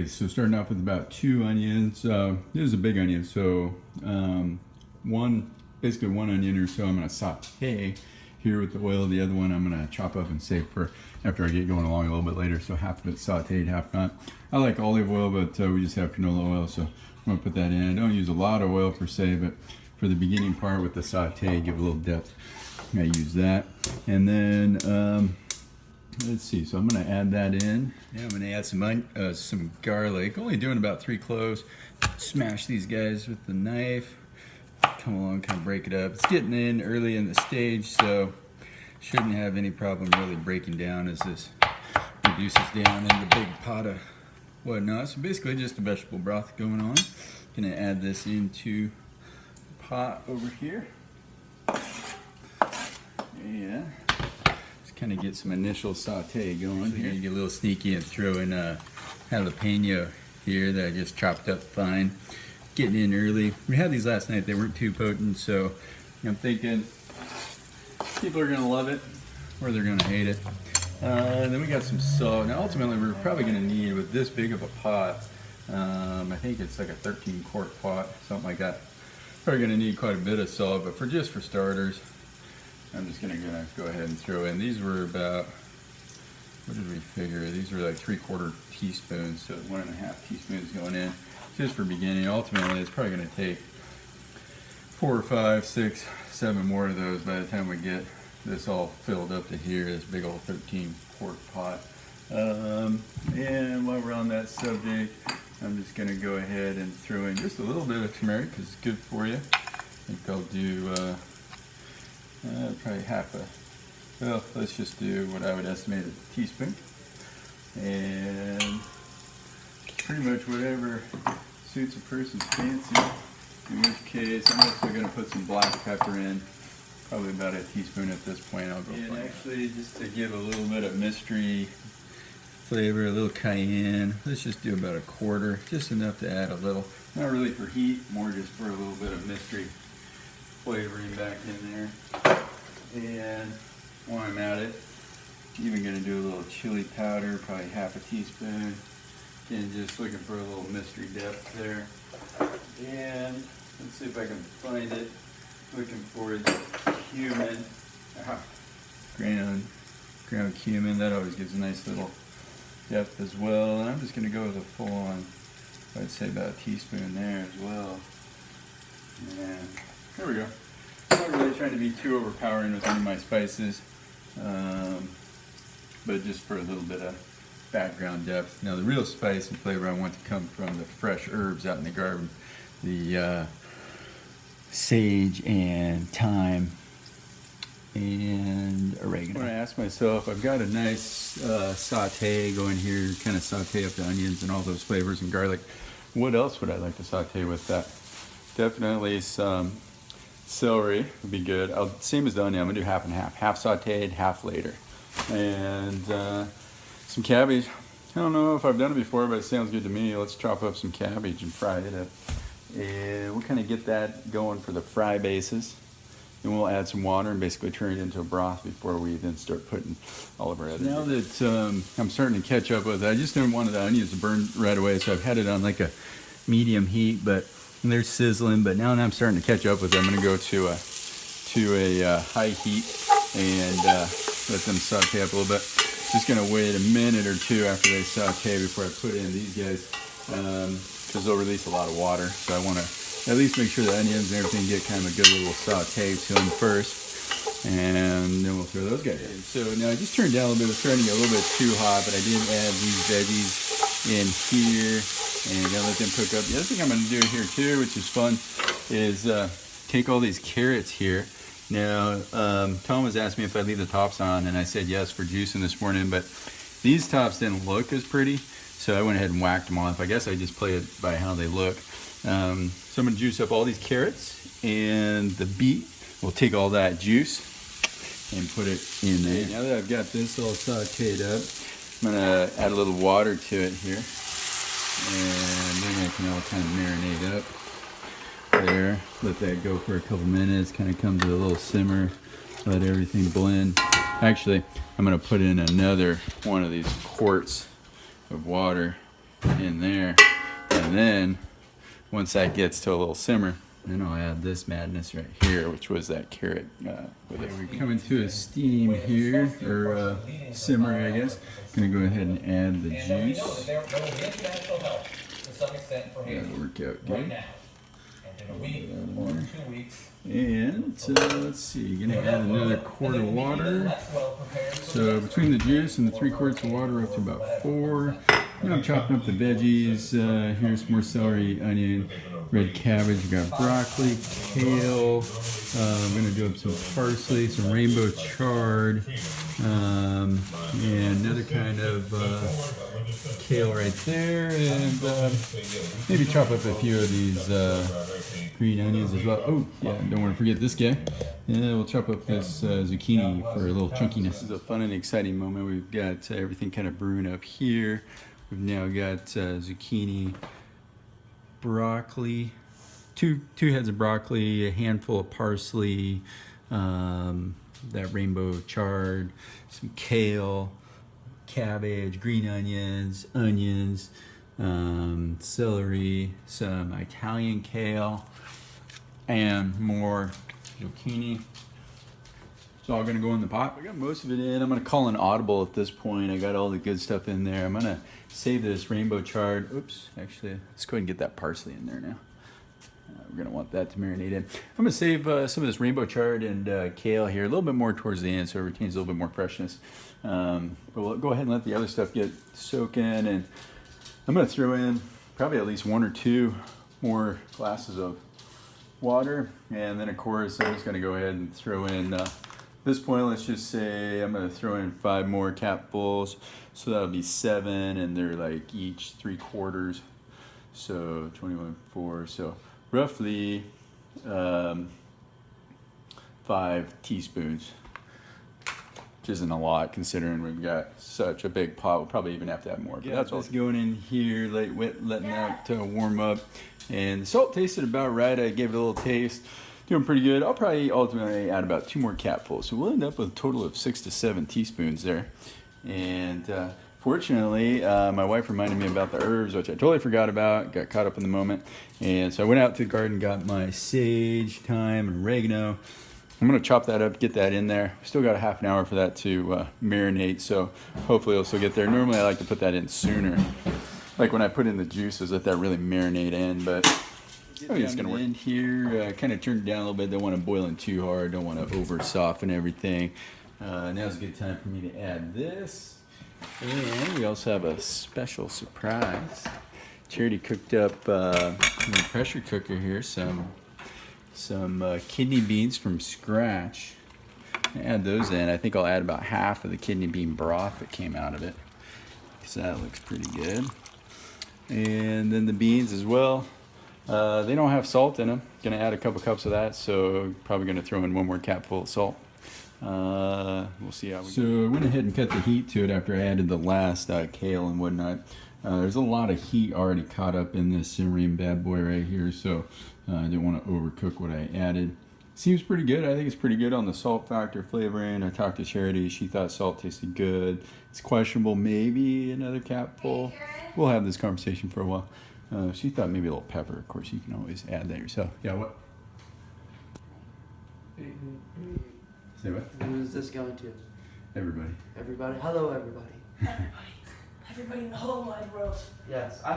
So starting off with about 2 onions. This is a big onion, so basically one onion or so I'm going to saute here with the oil. The other one I'm going to chop up and save for after I get going along a little bit later. So half of it sauteed, half not. I like olive oil, but we just have canola oil, so I'm going to put that in. I don't use a lot of oil per se, but for the beginning part with the saute, give a little depth, I use that. And then let's see, so I'm going to add that in. Yeah, I'm going to add some garlic, only doing about 3 cloves. Smash these guys with the knife. Come along, kind of break it up. It's getting in early in the stage, so shouldn't have any problem really breaking down as this reduces down in the big pot of whatnot. So basically just a vegetable broth going on. Going to add this into the pot over here. Yeah. Kind of get some initial saute going here. You get a little sneaky and throw in a jalapeno here that I just chopped up fine. Getting in early. We had these last night, they weren't too potent, so I'm thinking people are gonna love it or they're gonna hate it. Then we got some salt. Now ultimately we're probably gonna need, with this big of a pot, I think it's like a 13-quart pot, something like that. Probably gonna need quite a bit of salt, but for starters, I'm just gonna go ahead and throw in. These were about, what did we figure? These were like 3/4 teaspoons, so 1.5 teaspoons going in, just for beginning. Ultimately, it's probably gonna take 4 or 5, 6, 7 more of those by the time we get this all filled up to here, this big old 13-quart pot. And while we're on that subject, I'm just gonna go ahead and throw in just a little bit of turmeric, because it's good for you. I think I'll do probably well, let's just do what I would estimate a teaspoon. And pretty much whatever suits a person's fancy. In which case, I'm also going to put some black pepper in. Probably about a teaspoon at this point. I'll go and actually, just to give a little bit of mystery flavor, a little cayenne. Let's just do about 1/4, just enough to add a little. Not really for heat, more just for a little bit of mystery flavoring back in there. And while I'm at it, even going to do a little chili powder, probably 1/2 teaspoon. Again, just looking for a little mystery depth there. And let's see if I can find it. Looking for the cumin. Ground cumin. That always gives a nice little depth as well. And I'm just going to go with a full-on, I'd say about a teaspoon there as well. And there we go. I'm not really trying to be too overpowering with any of my spices, but just for a little bit of background depth. Now the real spice and flavor I want to come from the fresh herbs out in the garden, the sage and thyme and oregano. When I ask myself, I've got a nice saute going here, kind of saute up the onions and all those flavors and garlic. What else would I like to saute with that? Definitely some celery would be good. Same as the onion, I'm gonna do half and half. Half sauteed, half later. And some cabbage. I don't know if I've done it before, but it sounds good to me. Let's chop up some cabbage and fry it up. And we'll kind of get that going for the fry basis. Then we'll add some water and basically turn it into a broth before we then start putting all of our other. Now that I'm starting to catch up with it, I just didn't want the onions to burn right away, so I've had it on like a medium heat, but they're sizzling. But now that I'm starting to catch up with it, I'm going to go to a high heat and let them saute up a little bit. Just going to wait a minute or two after they saute before I put in these guys, because they'll release a lot of water. So I want to at least make sure the onions and everything get kind of a good little saute to them first, and then we'll throw those guys in. So now I just turned down a little bit. It's starting to get a little bit too hot, but I did add these veggies in here. And gonna let them cook up. The other thing I'm gonna do here too, which is fun, is take all these carrots here. Now, Tom was asking me if I leave the tops on, and I said yes for juicing this morning, but these tops didn't look as pretty, so I went ahead and whacked them off. I guess I just play it by how they look. So I'm gonna juice up all these carrots, and the beet will take all that juice and put it in there. Now that I've got this all sauteed up, I'm gonna add a little water to it here. And then I can all kind of marinate up there. Let that go for a couple minutes, kind of come to a little simmer, let everything blend. Actually, I'm going to put in another one of these quarts of water in there. And then once that gets to a little simmer, then I'll add this madness right here, which was that carrot. With it. We're coming to a steam here, or simmer, I guess. Gonna go ahead and add the juice. That'll work out good. And let's see, gonna add another quart of water. So between the juice and the 3 quarts of water, up to about 4. And I'm chopping up the veggies. Here's more celery, onion, red cabbage. We got broccoli, kale. I'm gonna do up some parsley, some rainbow chard, and another kind of kale right there, and maybe chop up a few of these green onions as well. Oh yeah, don't want to forget this guy. And we'll chop up this zucchini for a little chunkiness. This is a fun and exciting moment. We've got everything kind of brewing up here. We've now got zucchini, broccoli, two heads of broccoli, a handful of parsley, that rainbow chard, some kale, cabbage, green onions, celery, some Italian kale, and more zucchini. It's all gonna go in the pot. I got most of it in. I'm gonna call an audible at this point. I got all the good stuff in there. I'm gonna save this rainbow chard. Oops, actually, let's go ahead and get that parsley in there now. We're gonna want that to marinate in. I'm gonna save some of this rainbow chard and kale here, a little bit more towards the end so it retains a little bit more freshness. But we'll go ahead and let the other stuff get soaking, and I'm gonna throw in probably at least 1 or 2 more glasses of water. And then of course, I'm just gonna go ahead and throw in, at this point, let's just say I'm gonna throw in 5 more capfuls. So that'll be 7, and they're like each 3 quarters. So 21, 4, so roughly 5 teaspoons, which isn't a lot considering we've got such a big pot. We'll probably even have to have more. But that's what's going in here, letting that warm up. And the salt tasted about right. I gave it a little taste. Doing pretty good. I'll probably ultimately add about 2 more capfuls. So we'll end up with a total of 6 to 7 teaspoons there. And fortunately, my wife reminded me about the herbs, which I totally forgot about. Got caught up in the moment. And so I went out to the garden, got my sage, thyme, and oregano. I'm going to chop that up, get that in there. Still got a half an hour for that to marinate, so hopefully it'll still get there. Normally I like to put that in sooner. Like when I put in the juices, let that really marinate in, but I think it's going to work. In here, kind of turn it down a little bit. Don't want to boil in too hard. Don't want to over soften everything. Now's a good time for me to add this. And we also have a special surprise. Charity cooked up in the pressure cooker here some kidney beans from scratch. Add those in. I think I'll add about half of the kidney bean broth that came out of it, so that looks pretty good. And then the beans as well. They don't have salt in them. Gonna add a couple cups of that, so probably gonna throw in 1 more capful of salt. We'll see how we go. So I went ahead and cut the heat to it after I added the last kale and whatnot. There's a lot of heat already caught up in this simmering bad boy right here, so I didn't want to overcook what I added. Seems pretty good. I think it's pretty good on the salt factor, flavoring. I talked to Charity. She thought salt tasted good. It's questionable, maybe another capful. We'll have this conversation for a while. She thought maybe a little pepper. Of course, you can always add that yourself. Yeah, what? Say what? Who is this going to? Everybody. Everybody? Hello, everybody. Everybody. Everybody in the whole wide world. Yes, I